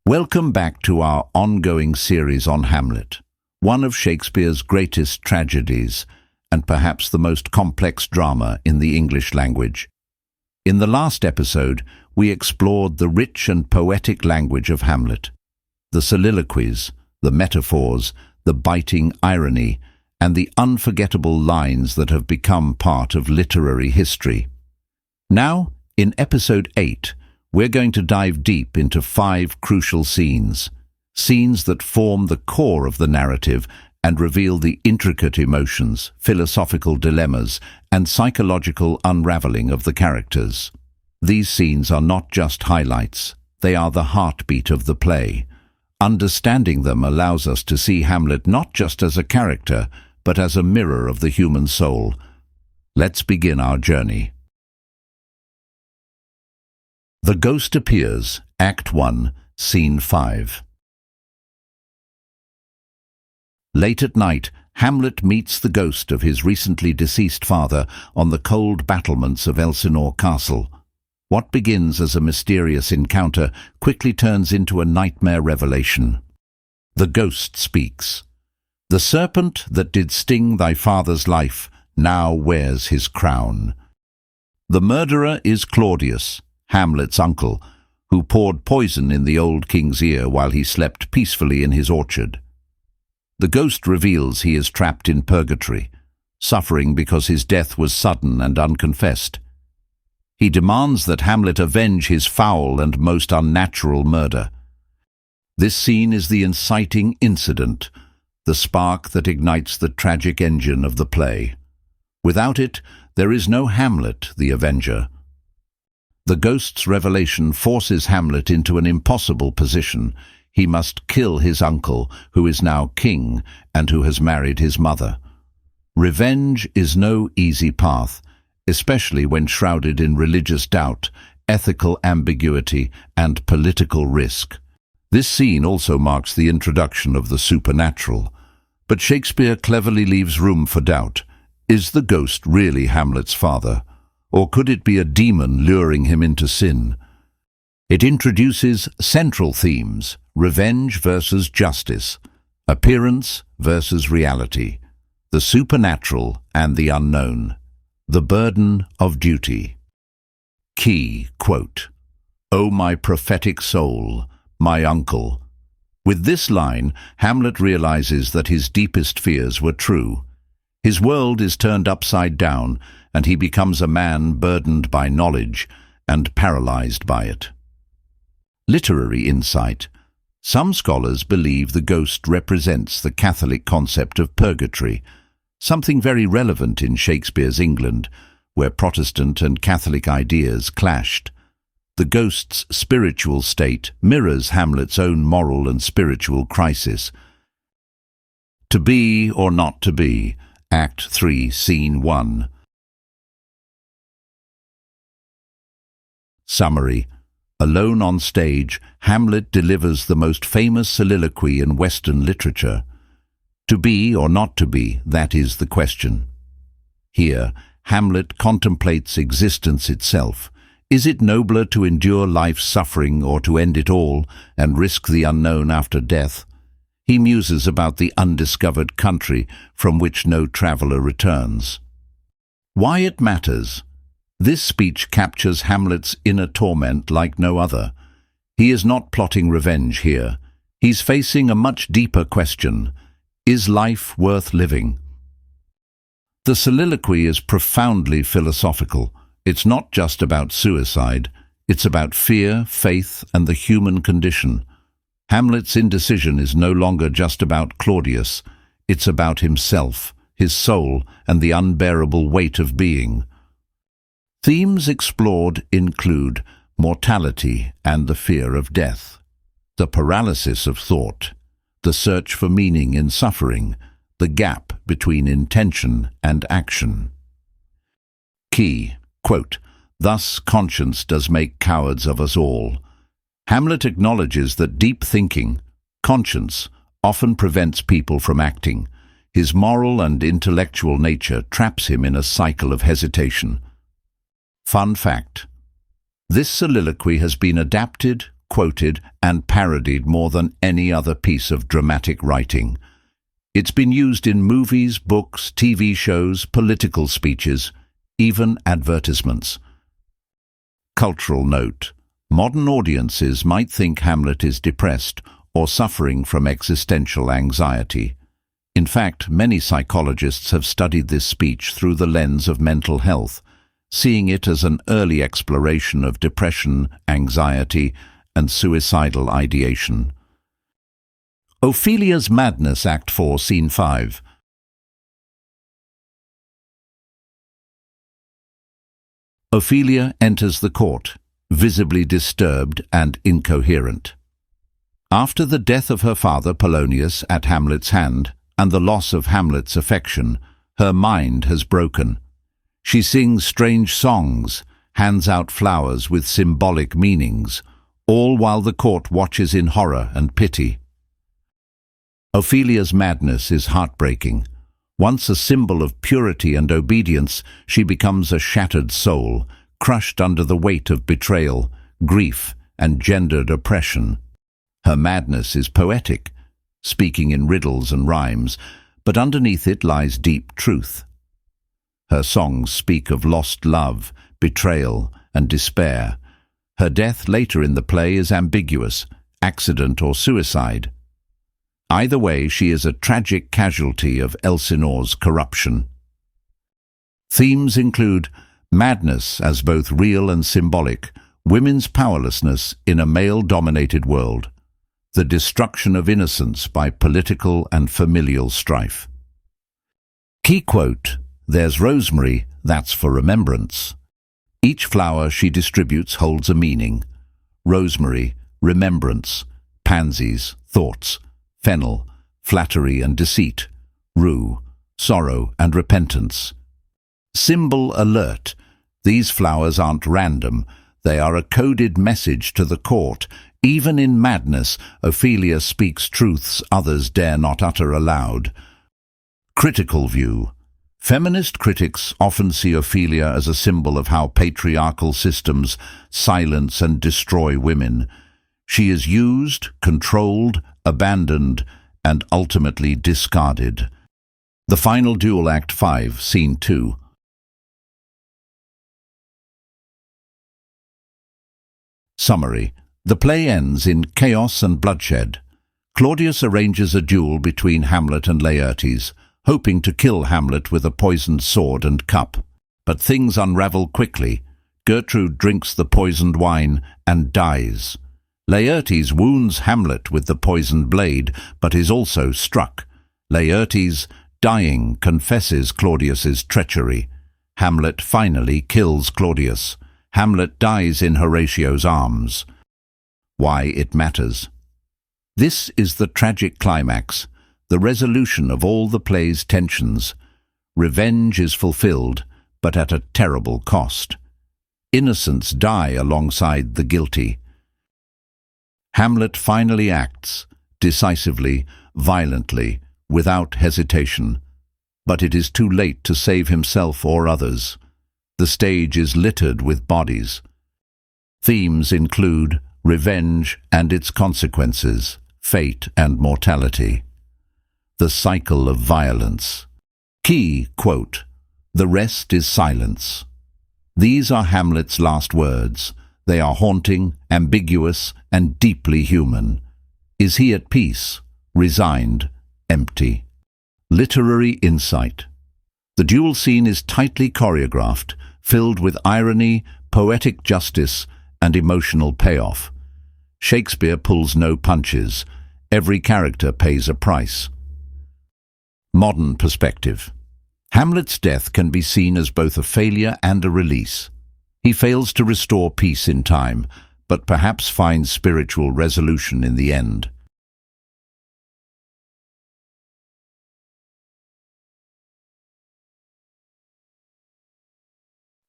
Welcome back to our ongoing series on Hamlet, one of Shakespeare's greatest tragedies and perhaps the most complex drama in the English language. In the last episode, we explored the rich and poetic language of Hamlet, the soliloquies, the metaphors, the biting irony, and the unforgettable lines that have become part of literary history. Now, in episode 8, we're going to dive deep into 5 crucial scenes that form the core of the narrative and reveal the intricate emotions, philosophical dilemmas, and psychological unraveling of the characters. These scenes are not just highlights, they are the heartbeat of the play. Understanding them allows us to see Hamlet not just as a character, but as a mirror of the human soul. Let's begin our journey. The Ghost appears, Act 1, Scene 5. Late at night, Hamlet meets the ghost of his recently deceased father on the cold battlements of Elsinore Castle. What begins as a mysterious encounter quickly turns into a nightmare revelation. The ghost speaks. "The serpent that did sting thy father's life now wears his crown." The murderer is Claudius, Hamlet's uncle, who poured poison in the old king's ear while he slept peacefully in his orchard. The ghost reveals he is trapped in purgatory, suffering because his death was sudden and unconfessed. He demands that Hamlet avenge his foul and most unnatural murder. This scene is the inciting incident, the spark that ignites the tragic engine of the play. Without it, there is no Hamlet, the avenger. The ghost's revelation forces Hamlet into an impossible position. He must kill his uncle, who is now king and who has married his mother. Revenge is no easy path, especially when shrouded in religious doubt, ethical ambiguity, and political risk. This scene also marks the introduction of the supernatural. But Shakespeare cleverly leaves room for doubt. Is the ghost really Hamlet's father? Or could it be a demon luring him into sin? It introduces central themes: revenge versus justice, appearance versus reality, the supernatural and the unknown, the burden of duty. Key quote, "O my prophetic soul, my uncle." With this line, Hamlet realizes that his deepest fears were true. His world is turned upside down, and he becomes a man burdened by knowledge and paralyzed by it. Literary insight. Some scholars believe the ghost represents the Catholic concept of purgatory, something very relevant in Shakespeare's England, where Protestant and Catholic ideas clashed. The ghost's spiritual state mirrors Hamlet's own moral and spiritual crisis. To be or not to be, Act 3, Scene 1. Summary. Alone on stage, Hamlet delivers the most famous soliloquy in Western literature. To be or not to be, that is the question. Here, Hamlet contemplates existence itself. Is it nobler to endure life's suffering or to end it all and risk the unknown after death? He muses about the undiscovered country from which no traveller returns. Why it matters. This speech captures Hamlet's inner torment like no other. He is not plotting revenge here. He's facing a much deeper question. Is life worth living? The soliloquy is profoundly philosophical. It's not just about suicide. It's about fear, faith, and the human condition. Hamlet's indecision is no longer just about Claudius. It's about himself, his soul, and the unbearable weight of being. Themes explored include mortality and the fear of death, the paralysis of thought, the search for meaning in suffering, the gap between intention and action. Key, quote, "Thus conscience does make cowards of us all." Hamlet acknowledges that deep thinking, conscience, often prevents people from acting. His moral and intellectual nature traps him in a cycle of hesitation. Fun fact: this soliloquy has been adapted, quoted, and parodied more than any other piece of dramatic writing. It's been used in movies, books, TV shows, political speeches, even advertisements. Cultural note: modern audiences might think Hamlet is depressed or suffering from existential anxiety. In fact, many psychologists have studied this speech through the lens of mental health, seeing it as an early exploration of depression, anxiety, and suicidal ideation. Ophelia's Madness, Act 4, Scene 5. Ophelia enters the court, visibly disturbed and incoherent. After the death of her father Polonius at Hamlet's hand, and the loss of Hamlet's affection, her mind has broken. She sings strange songs, hands out flowers with symbolic meanings, all while the court watches in horror and pity. Ophelia's madness is heartbreaking. Once a symbol of purity and obedience, she becomes a shattered soul, crushed under the weight of betrayal, grief, and gendered oppression. Her madness is poetic, speaking in riddles and rhymes, but underneath it lies deep truth. Her songs speak of lost love, betrayal, and despair. Her death later in the play is ambiguous, accident or suicide. Either way, she is a tragic casualty of Elsinore's corruption. Themes include madness as both real and symbolic, women's powerlessness in a male-dominated world, the destruction of innocence by political and familial strife. Key quote: "There's rosemary, that's for remembrance." Each flower she distributes holds a meaning. Rosemary, remembrance; pansies, thoughts; fennel, flattery and deceit; rue, sorrow and repentance. Symbol alert: these flowers aren't random, they are a coded message to the court. Even in madness, Ophelia speaks truths others dare not utter aloud. Critical view: feminist critics often see Ophelia as a symbol of how patriarchal systems silence and destroy women. She is used, controlled, abandoned, and ultimately discarded. The final duel, Act 5, Scene 2. Summary: the play ends in chaos and bloodshed. Claudius arranges a duel between Hamlet and Laertes, hoping to kill Hamlet with a poisoned sword and cup. But things unravel quickly. Gertrude drinks the poisoned wine and dies. Laertes wounds Hamlet with the poisoned blade, but is also struck. Laertes, dying, confesses Claudius's treachery. Hamlet finally kills Claudius. Hamlet dies in Horatio's arms. Why it matters. This is the tragic climax, the resolution of all the play's tensions. Revenge is fulfilled, but at a terrible cost. Innocents die alongside the guilty. Hamlet finally acts, decisively, violently, without hesitation. But it is too late to save himself or others. The stage is littered with bodies. Themes include revenge and its consequences, fate and mortality. The cycle of violence. Key quote: "The rest is silence." These are Hamlet's last words. They are haunting, ambiguous, and deeply human. Is he at peace, resigned, empty? Literary insight. The duel scene is tightly choreographed, filled with irony, poetic justice, and emotional payoff. Shakespeare pulls no punches. Every character pays a price. Modern perspective. Hamlet's death can be seen as both a failure and a release. He fails to restore peace in time, but perhaps finds spiritual resolution in the end.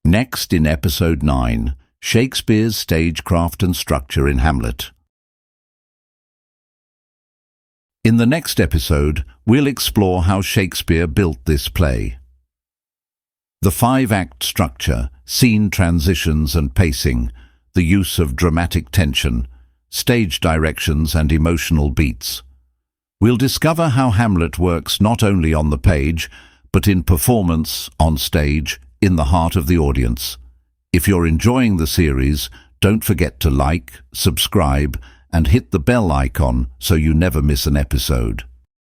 Next in Episode 9, Shakespeare's stagecraft and structure in Hamlet. In the next episode, we'll explore how Shakespeare built this play. The 5-act structure, scene transitions and pacing, the use of dramatic tension, stage directions and emotional beats. We'll discover how Hamlet works not only on the page, but in performance, on stage, in the heart of the audience. If you're enjoying the series, don't forget to like, subscribe, and hit the bell icon so you never miss an episode.